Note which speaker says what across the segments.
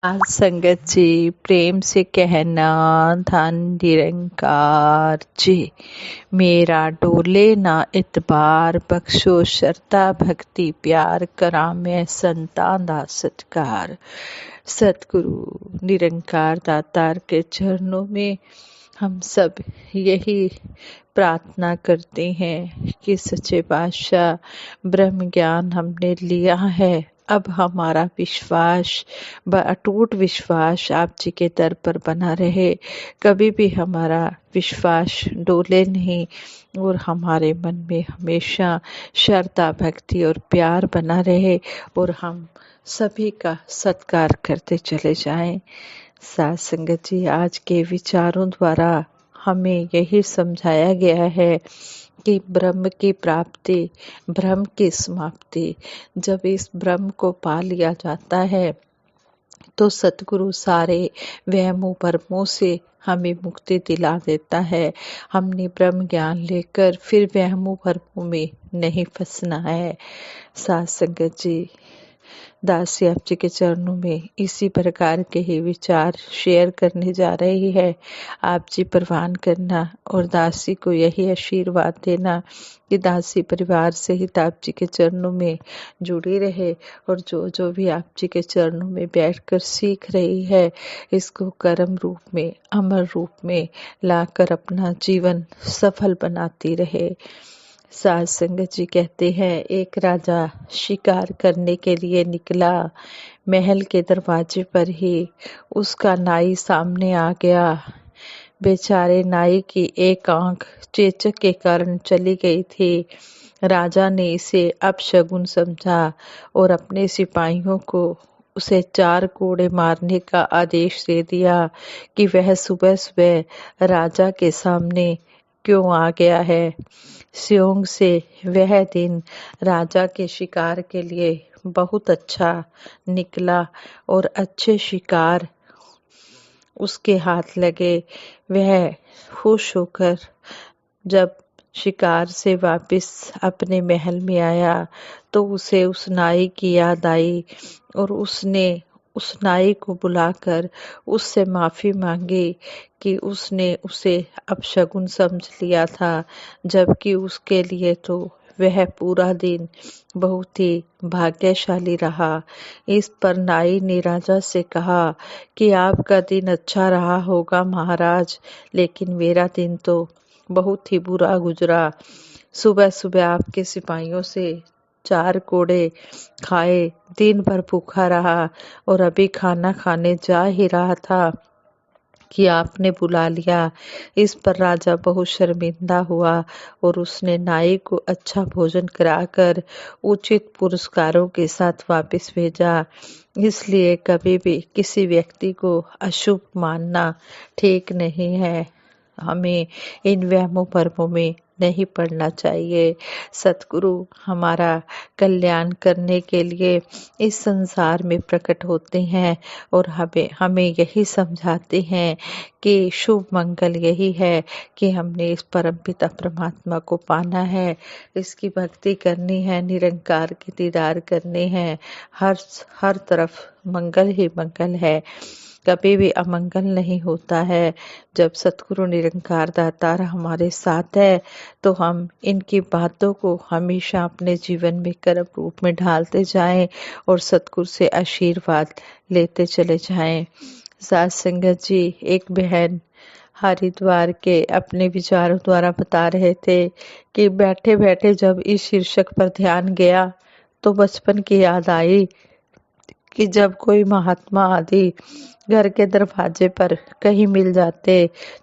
Speaker 1: आज संगत जी प्रेम से कहना, धन निरंकार जी मेरा डोले ना इतबार, बख्शो श्रद्धा भक्ति प्यार, करा मैं संतान दा सत्कार। सतगुरु निरंकार दातार के चरणों में हम सब यही प्रार्थना करते हैं कि सच्चे पातशाह ब्रह्म ज्ञान हमने लिया है, अब हमारा विश्वास अटूट विश्वास आप जी के दर पर बना रहे। कभी भी हमारा विश्वास डोले नहीं और हमारे मन में हमेशा श्रद्धा भक्ति और प्यार बना रहे और हम सभी का सत्कार करते चले जाएं। साथ संगत जी, आज के विचारों द्वारा हमें यही समझाया गया है कि ब्रह्म की प्राप्ति, ब्रह्म की समाप्ति, जब इस ब्रह्म को पा लिया जाता है तो सतगुरु सारे वहमों भरमों से हमें मुक्ति दिला देता है। हमने ब्रह्म ज्ञान लेकर फिर वहमों भरमों में नहीं फंसना है। साथ संगत जी, दासी आप जी के चरणों में इसी प्रकार के ही विचार शेयर करने जा रही है। आप जी प्रवान करना और दासी को यही आशीर्वाद देना कि दासी परिवार से ही आप जी के चरणों में जुड़ी रहे और जो जो भी आप जी के चरणों में बैठकर सीख रही है, इसको कर्म रूप में, अमर रूप में लाकर अपना जीवन सफल बनाती रहे। साध संगत जी कहते हैं, एक राजा शिकार करने के लिए निकला। महल के दरवाजे पर ही उसका नाई सामने आ गया। बेचारे नाई की एक आंख चेचक के कारण चली गई थी। राजा ने इसे अपशगुन समझा और अपने सिपाहियों को उसे 4 कोड़े मारने का आदेश दे दिया कि वह सुबह सुबह राजा के सामने क्यों आ गया है। स्योंग से वह दिन राजा के शिकार के लिए बहुत अच्छा निकला और अच्छे शिकार उसके हाथ लगे। वह खुश होकर जब शिकार से वापस अपने महल में आया तो उसे उस नाई की याद आई और उसने उस नाई को बुलाकर उससे माफ़ी मांगी कि उसने उसे अपशगुन समझ लिया था, जबकि उसके लिए तो वह पूरा दिन बहुत ही भाग्यशाली रहा। इस पर नाई ने राजा से कहा कि आपका दिन अच्छा रहा होगा महाराज, लेकिन मेरा दिन तो बहुत ही बुरा गुजरा। सुबह सुबह आपके सिपाहियों से 4 कोड़े खाए, दिन भर भूखा रहा और अभी खाना खाने जा ही रहा था कि आपने बुला लिया। इस पर राजा बहुत शर्मिंदा हुआ और उसने नाई को अच्छा भोजन कराकर उचित पुरस्कारों के साथ वापस भेजा। इसलिए कभी भी किसी व्यक्ति को अशुभ मानना ठीक नहीं है। हमें इन वहमों भरमों में नहीं पड़ना चाहिए। सतगुरु हमारा कल्याण करने के लिए इस संसार में प्रकट होते हैं और हमें यही समझाते हैं कि शुभ मंगल यही है कि हमने इस परमपिता परमात्मा को पाना है, इसकी भक्ति करनी है, निरंकार के दीदार करने हैं। हर तरफ मंगल ही मंगल है, कभी भी अमंगल नहीं होता है। जब सतगुरु निरंकार दातार हमारे साथ है तो हम इनकी बातों को हमेशा अपने जीवन में कर्म रूप में ढालते जाएं और सतगुरु से आशीर्वाद लेते चले जाएं। साथ संगत जी, एक बहन हरिद्वार के अपने विचारों द्वारा बता रहे थे कि बैठे बैठे जब इस शीर्षक पर ध्यान गया तो बचपन की याद आई कि जब कोई महात्मा आदि घर के दरवाजे पर कहीं मिल जाते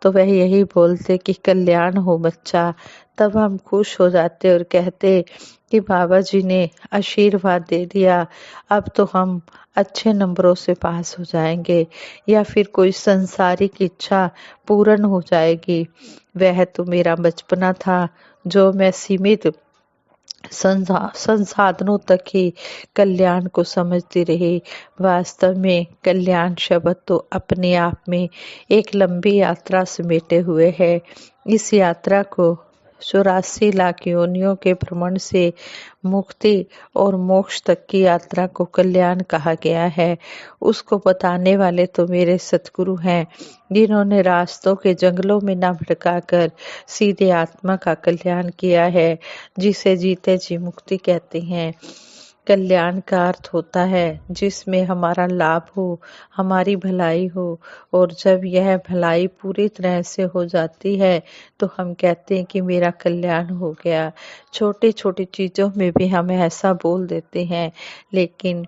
Speaker 1: तो वह यही बोलते कि कल्याण हो बच्चा। तब हम खुश हो जाते और कहते कि बाबा जी ने आशीर्वाद दे दिया, अब तो हम अच्छे नंबरों से पास हो जाएंगे या फिर कोई संसारिक इच्छा पूर्ण हो जाएगी। वह तो मेरा बचपना था जो मैं सीमित संसाधनों तक ही कल्याण को समझती रही। वास्तव में कल्याण शब्द तो अपने आप में एक लंबी यात्रा समेटे हुए है। इस यात्रा को 84 लाख योनियों के भ्रमण से मुक्ति और मोक्ष तक की यात्रा को कल्याण कहा गया है। उसको बताने वाले तो मेरे सतगुरु हैं, जिन्होंने रास्तों के जंगलों में न भटकाकर सीधे आत्मा का कल्याण किया है, जिसे जीते जी मुक्ति कहते हैं। कल्याण का अर्थ होता है जिसमें हमारा लाभ हो, हमारी भलाई हो, और जब यह भलाई पूरी तरह से हो जाती है तो हम कहते हैं कि मेरा कल्याण हो गया। छोटी छोटी चीजों में भी हम ऐसा बोल देते हैं, लेकिन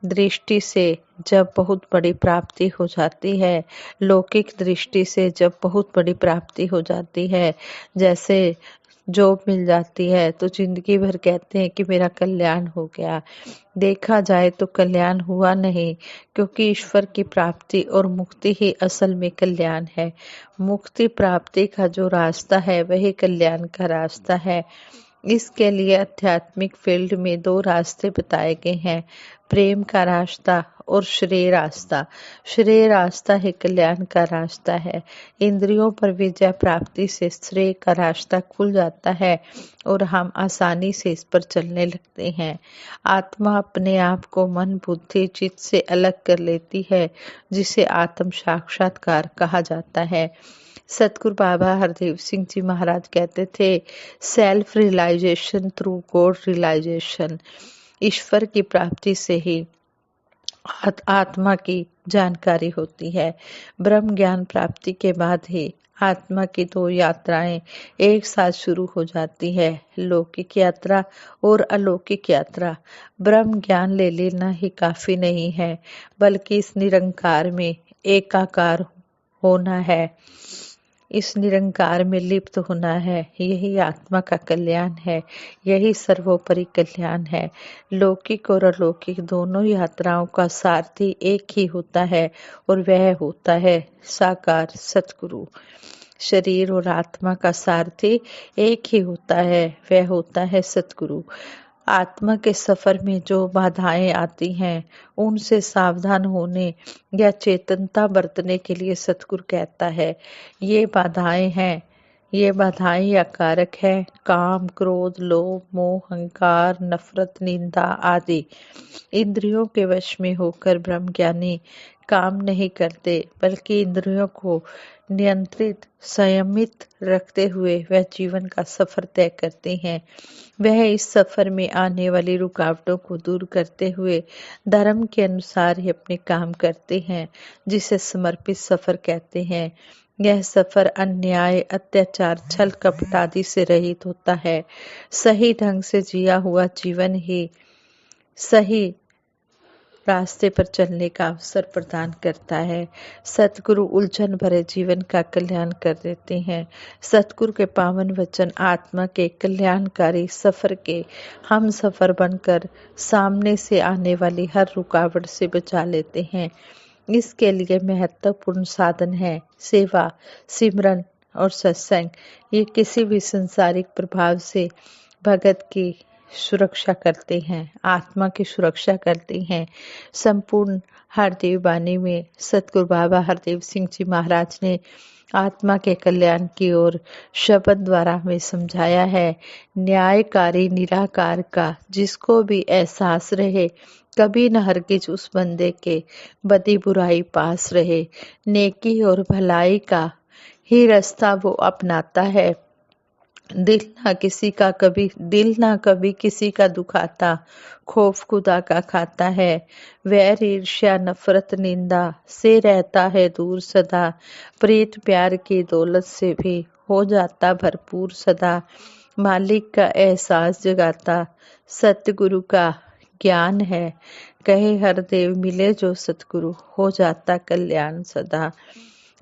Speaker 1: दृष्टि से जब बहुत बड़ी प्राप्ति हो जाती है, लौकिक दृष्टि से जब बहुत बड़ी प्राप्ति हो जाती है, जैसे जॉब मिल जाती है, तो जिंदगी भर कहते हैं कि मेरा कल्याण हो गया। देखा जाए तो कल्याण हुआ नहीं, क्योंकि ईश्वर की प्राप्ति और मुक्ति ही असल में कल्याण है। मुक्ति प्राप्ति का जो रास्ता है वही कल्याण का रास्ता है। इसके लिए आध्यात्मिक फील्ड में 2 रास्ते बताए गए हैं, प्रेम का रास्ता और श्रेय रास्ता। श्रेय रास्ता ही कल्याण का रास्ता है। इंद्रियों पर विजय प्राप्ति से श्रेय का रास्ता खुल जाता है और हम आसानी से इस पर चलने लगते हैं। आत्मा अपने आप को मन बुद्धि चित्त से अलग कर लेती है, जिसे आत्म साक्षात्कार कहा जाता है। सतगुरु बाबा हरदेव सिंह जी महाराज कहते थे, self realisation through God realisation. ईश्वर की प्राप्ति से ही आत्मा की जानकारी होती है। ब्रह्म ज्ञान प्राप्ति के बाद ही आत्मा की 2 यात्राएं एक साथ शुरू हो जाती है, लौकिक यात्रा और अलौकिक यात्रा। ब्रह्म ज्ञान ले लेना ही काफी नहीं है, बल्कि इस निरंकार में एकाकार होना है, इस निरंकार में लिप्त होना है। यही आत्मा का कल्याण है, यही सर्वोपरि कल्याण है। लौकिक और अलौकिक दोनों यात्राओं का सारथी एक ही होता है, और वह होता है साकार सतगुरु। शरीर और आत्मा का सारथी एक ही होता है, वह होता है सतगुरु। आत्मा के सफर में जो बाधाएं आती हैं, उनसे सावधान होने या चेतनता बरतने के लिए सतगुरु कहता है, ये बाधाएं हैं, ये बाधाएं या कारक है काम, क्रोध, लोभ, मोह, अहंकार, नफरत, निंदा आदि। इंद्रियों के वश में होकर ब्रह्मज्ञानी काम नहीं करते, बल्कि इंद्रियों को नियंत्रित संयमित रखते हुए वह जीवन का सफर तय करते हैं। वह इस सफर में आने वाली रुकावटों को दूर करते हुए धर्म के अनुसार ही अपने काम करते हैं, जिसे समर्पित सफर कहते हैं। यह सफर अन्याय, अत्याचार, छल कपट आदि से रहित होता है। सही ढंग से जिया हुआ जीवन ही सही रास्ते पर चलने का अवसर प्रदान करता है। सतगुरु उलझन भरे जीवन का कल्याण कर देते हैं। सतगुरु के पावन वचन आत्मा के कल्याणकारी सफर के हम सफर बनकर सामने से आने वाली हर रुकावट से बचा लेते हैं। इसके लिए महत्वपूर्ण साधन है सेवा, सिमरन और सत्संग। ये किसी भी संसारिक प्रभाव से भगत की सुरक्षा करते हैं, आत्मा की सुरक्षा करते हैं। संपूर्ण हरदेव बानी में सतगुरु बाबा हरदेव सिंह जी महाराज ने आत्मा के कल्याण की ओर शब्द द्वारा हमें समझाया है। न्यायकारी निराकार का जिसको भी एहसास रहे, कभी न हरगिज उस बंदे के बदी बुराई पास रहे। नेकी और भलाई का ही रास्ता वो अपनाता है। दिल ना कभी किसी का दुखाता, खौफ खुदा का खाता है। वैर ईर्ष्या नफरत निंदा से रहता है दूर सदा। प्रीत प्यार की दौलत से भी हो जाता भरपूर सदा। मालिक का एहसास जगाता सतगुरु का ज्ञान है। कहे हरदेव मिले जो सतगुरु, हो जाता कल्याण सदा।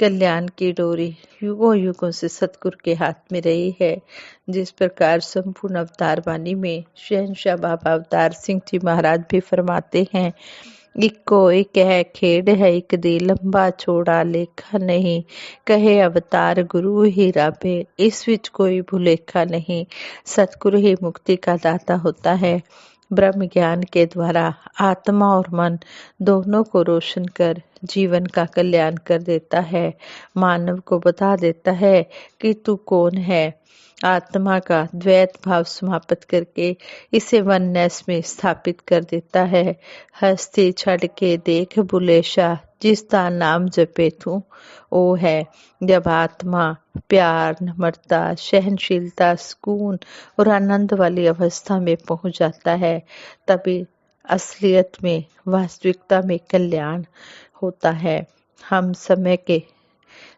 Speaker 1: कल्याण की डोरी युगों युगों से सतगुरु के हाथ में रही है। जिस प्रकार संपूर्ण अवतार वाणी में शहंशाह बाबा अवतार सिंह जी महाराज भी फरमाते हैं, इक्को एक है खेड है एक दी, लंबा छोड़ा लेखा नहीं। कहे अवतार गुरु ही राबे, इस विच कोई भुलेखा नहीं। सतगुरु ही मुक्ति का दाता होता है। ब्रह्म ज्ञान के द्वारा आत्मा और मन दोनों को रोशन कर जीवन का कल्याण कर देता है। मानव को बता देता है कि तू कौन है। आत्मा का द्वैत भाव समाप्त करके इसे वननेस में स्थापित कर देता है। हस्ती छड़ के देख बुलेशा, जिसका नाम जपे तू ओ है। जब आत्मा प्यार, नम्रता, सहनशीलता, सुकून और आनंद वाली अवस्था में पहुंच जाता है, तभी असलियत में, वास्तविकता में कल्याण होता है। हम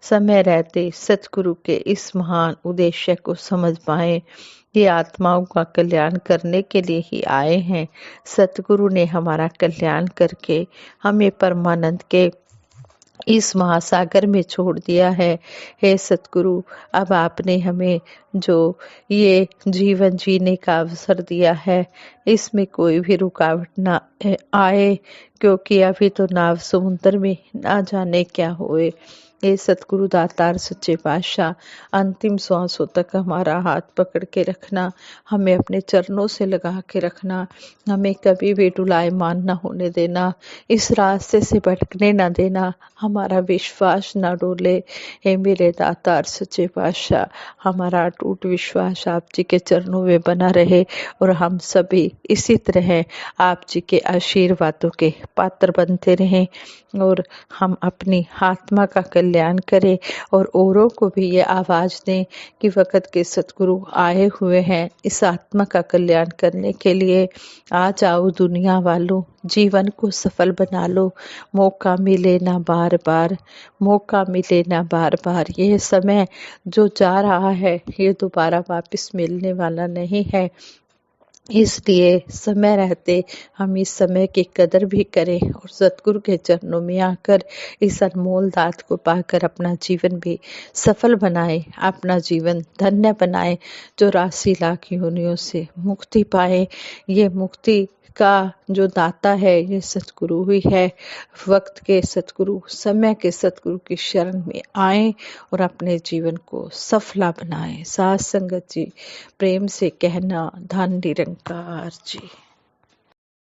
Speaker 1: समय रहते सतगुरु के इस महान उद्देश्य को समझ पाए। ये आत्माओं का कल्याण करने के लिए ही आए हैं। सतगुरु ने हमारा कल्याण करके हमें परमानंद के इस महासागर में छोड़ दिया है। हे सतगुरु, अब आपने हमें जो ये जीवन जीने का अवसर दिया है, इसमें कोई भी रुकावट ना आए, क्योंकि अभी तो नाव समुद्र में ना जाने क्या होए। हे सतगुरु दातार सच्चे पातशाह, अंतिम श्वासों तक हमारा हाथ पकड़ के रखना, हमें अपने चरणों से लगा के रखना, हमें कभी भी डुलायमान ना होने देना, इस रास्ते से भटकने ना देना, हमारा विश्वास ना डोले। हे मेरे दातार सच्चे पातशाह, हमारा अटूट विश्वास आप जी के चरणों में बना रहे और हम सभी इसी तरह आप जी के आशीर्वादों के पात्र बनते रहें और हम अपनी आत्मा का कल्याण करें और औरों को भी ये आवाज़ दें कि वक़्त के सतगुरु आए हुए हैं इस आत्मा का कल्याण करने के लिए। आ जाओ दुनिया वालों, जीवन को सफल बना लो, मौका मिले ना बार बार, मौका मिले ना बार बार। यह समय जो जा रहा है ये दोबारा वापस मिलने वाला नहीं है, इसलिए समय रहते हम इस समय की कदर भी करें और सतगुरु के चरणों में आकर इस अनमोल दात को पाकर अपना जीवन भी सफल बनाए, अपना जीवन धन्य बनाए, जो 84 लाख योनियों से मुक्ति पाए। ये मुक्ति का जो दाता है ये सतगुरु ही है। वक्त के सतगुरु, समय के सतगुरु की शरण में आए और अपने जीवन को सफला बनाए। साथ संगत जी, प्रेम से कहना, धन निरंकार जी।